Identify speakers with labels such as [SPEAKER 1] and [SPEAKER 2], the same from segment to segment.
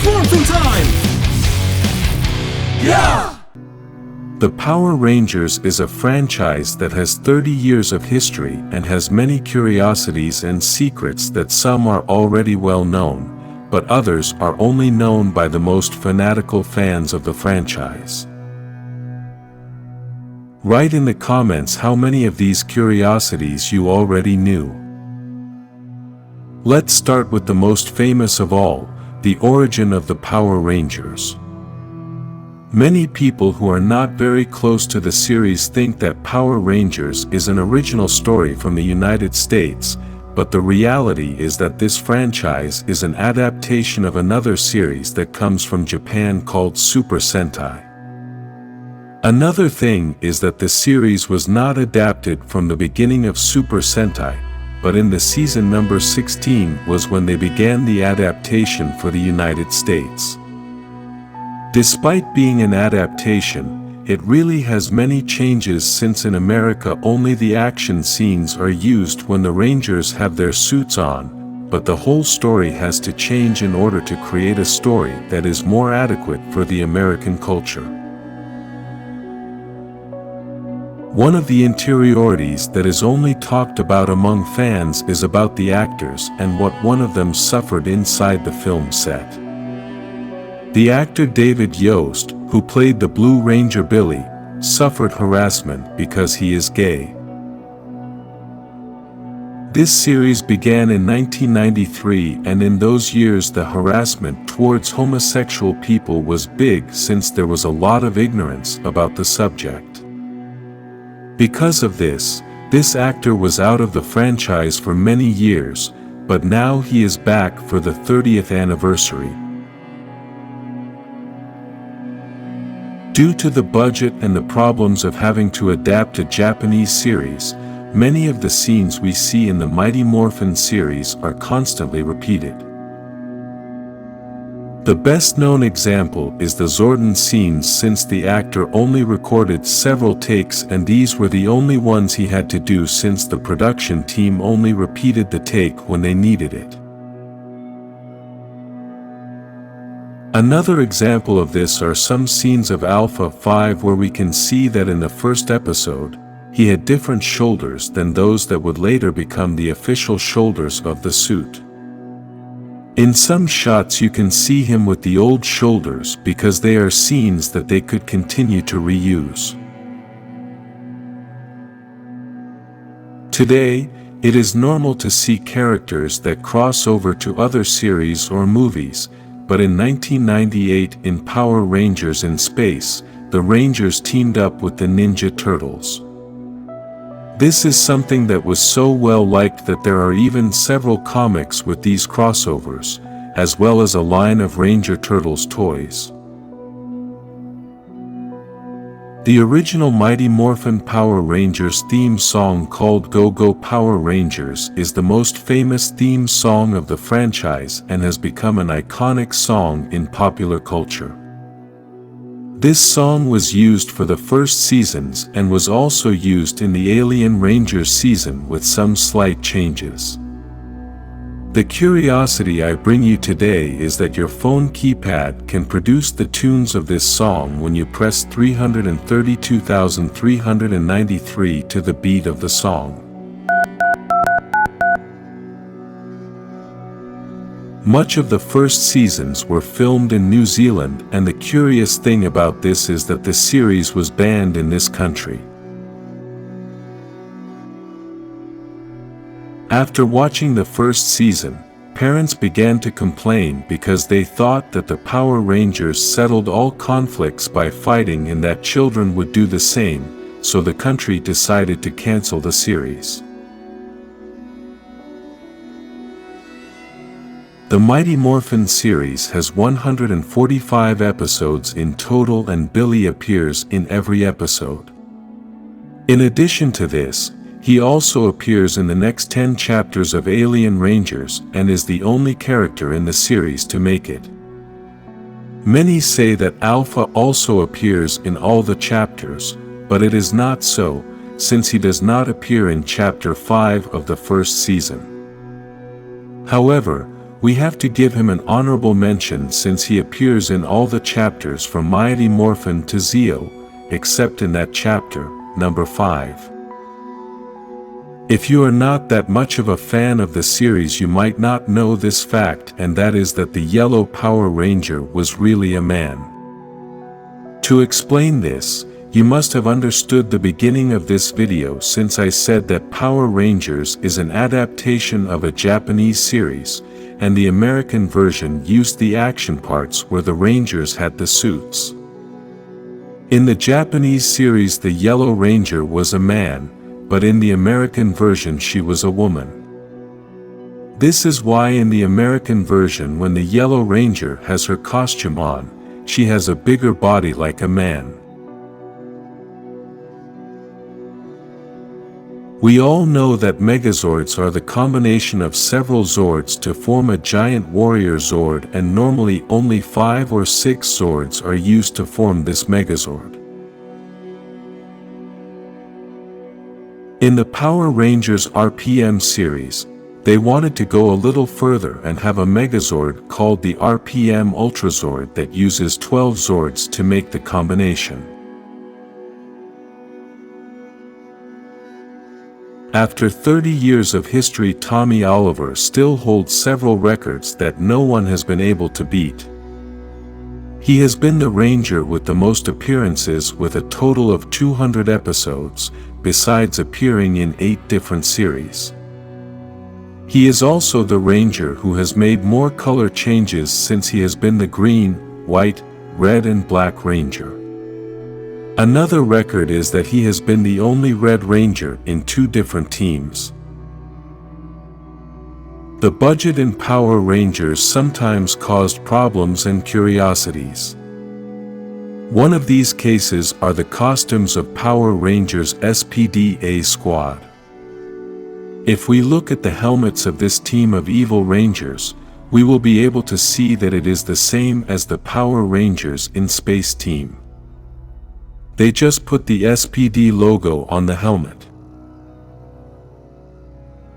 [SPEAKER 1] Morphin time! Yeah!
[SPEAKER 2] The Power Rangers is a franchise that has 30 years of history and has many curiosities and secrets that some are already well known, but others are only known by the most fanatical fans of the franchise. Write in the comments how many of these curiosities you already knew. Let's start with the most famous of all, the origin of the Power Rangers. Many people who are not very close to the series think that Power Rangers is an original story from the United States, but the reality is that this franchise is an adaptation of another series that comes from Japan called Super Sentai. Another thing is that the series was not adapted from the beginning of Super Sentai, but in the season number 16 was when they began the adaptation for the United States. Despite being an adaptation, it really has many changes since in America only the action scenes are used when the Rangers have their suits on, but the whole story has to change in order to create a story that is more adequate for the American culture. One of the interiorities that is only talked about among fans is about the actors and what one of them suffered inside the film set. The actor David Yost, who played the Blue Ranger Billy, suffered harassment because he is gay. This series began in 1993, and in those years the harassment towards homosexual people was big since there was a lot of ignorance about the subject. Because of this actor was out of the franchise for many years, but now he is back for the 30th anniversary. Due to the budget and the problems of having to adapt a Japanese series, many of the scenes we see in the Mighty Morphin series are constantly repeated. The best-known example is the Zordon scenes, since the actor only recorded several takes and these were the only ones he had to do since the production team only repeated the take when they needed it. Another example of this are some scenes of Alpha 5 where we can see that in the first episode, he had different shoulders than those that would later become the official shoulders of the suit. In some shots you can see him with the old shoulders because they are scenes that they could continue to reuse. Today, it is normal to see characters that cross over to other series or movies, but in 1998 in Power Rangers in Space, the Rangers teamed up with the Ninja Turtles. This is something that was so well liked that there are even several comics with these crossovers, as well as a line of Ranger Turtles toys. The original Mighty Morphin Power Rangers theme song called Go Go Power Rangers is the most famous theme song of the franchise and has become an iconic song in popular culture. This song was used for the first seasons and was also used in the Alien Rangers season with some slight changes. The curiosity I bring you today is that your phone keypad can produce the tunes of this song when you press 332,393 to the beat of the song. Much of the first seasons were filmed in New Zealand, and the curious thing about this is that the series was banned in this country. After watching the first season, parents began to complain because they thought that the Power Rangers settled all conflicts by fighting and that children would do the same, so the country decided to cancel the series. The Mighty Morphin series has 145 episodes in total and Billy appears in every episode. In addition to this, he also appears in the next 10 chapters of Alien Rangers and is the only character in the series to make it. Many say that Alpha also appears in all the chapters, but it is not so, since he does not appear in Chapter 5 of the first season. However, We have to give him an honorable mention since he appears in all the chapters from Mighty Morphin to Zeo, except in that chapter, number 5. If you are not that much of a fan of the series, you might not know this fact, and that is that the Yellow Power Ranger was really a man. To explain this, you must have understood the beginning of this video since I said that Power Rangers is an adaptation of a Japanese series, and the American version used the action parts where the Rangers had the suits. In the Japanese series, the Yellow Ranger was a man, but in the American version she was a woman. This is why in the American version, when the Yellow Ranger has her costume on, she has a bigger body like a man. We all know that Megazords are the combination of several Zords to form a giant warrior Zord, and normally only 5 or 6 Zords are used to form this Megazord. In the Power Rangers RPM series, they wanted to go a little further and have a Megazord called the RPM Ultrazord that uses 12 Zords to make the combination. After 30 years of history, Tommy Oliver still holds several records that no one has been able to beat. He has been the Ranger with the most appearances with a total of 200 episodes, besides appearing in 8 different series. He is also the Ranger who has made more color changes since he has been the Green, White, Red and Black Ranger. Another record is that he has been the only Red Ranger in 2 different teams. The budget in Power Rangers sometimes caused problems and curiosities. One of these cases are the costumes of Power Rangers SPD Squad. If we look at the helmets of this team of evil Rangers, we will be able to see that it is the same as the Power Rangers in Space Team. They just put the SPD logo on the helmet.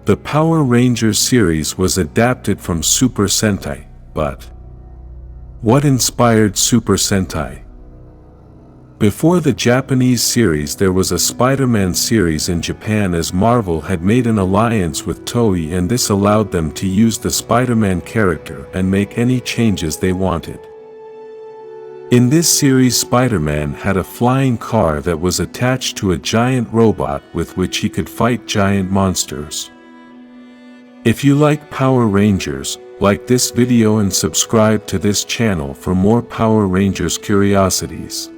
[SPEAKER 2] The Power Rangers series was adapted from Super Sentai, but what inspired Super Sentai? Before the Japanese series, there was a Spider-Man series in Japan, as Marvel had made an alliance with Toei, and this allowed them to use the Spider-Man character and make any changes they wanted. In this series, Spider-Man had a flying car that was attached to a giant robot with which he could fight giant monsters. If you like Power Rangers, like this video and subscribe to this channel for more Power Rangers curiosities.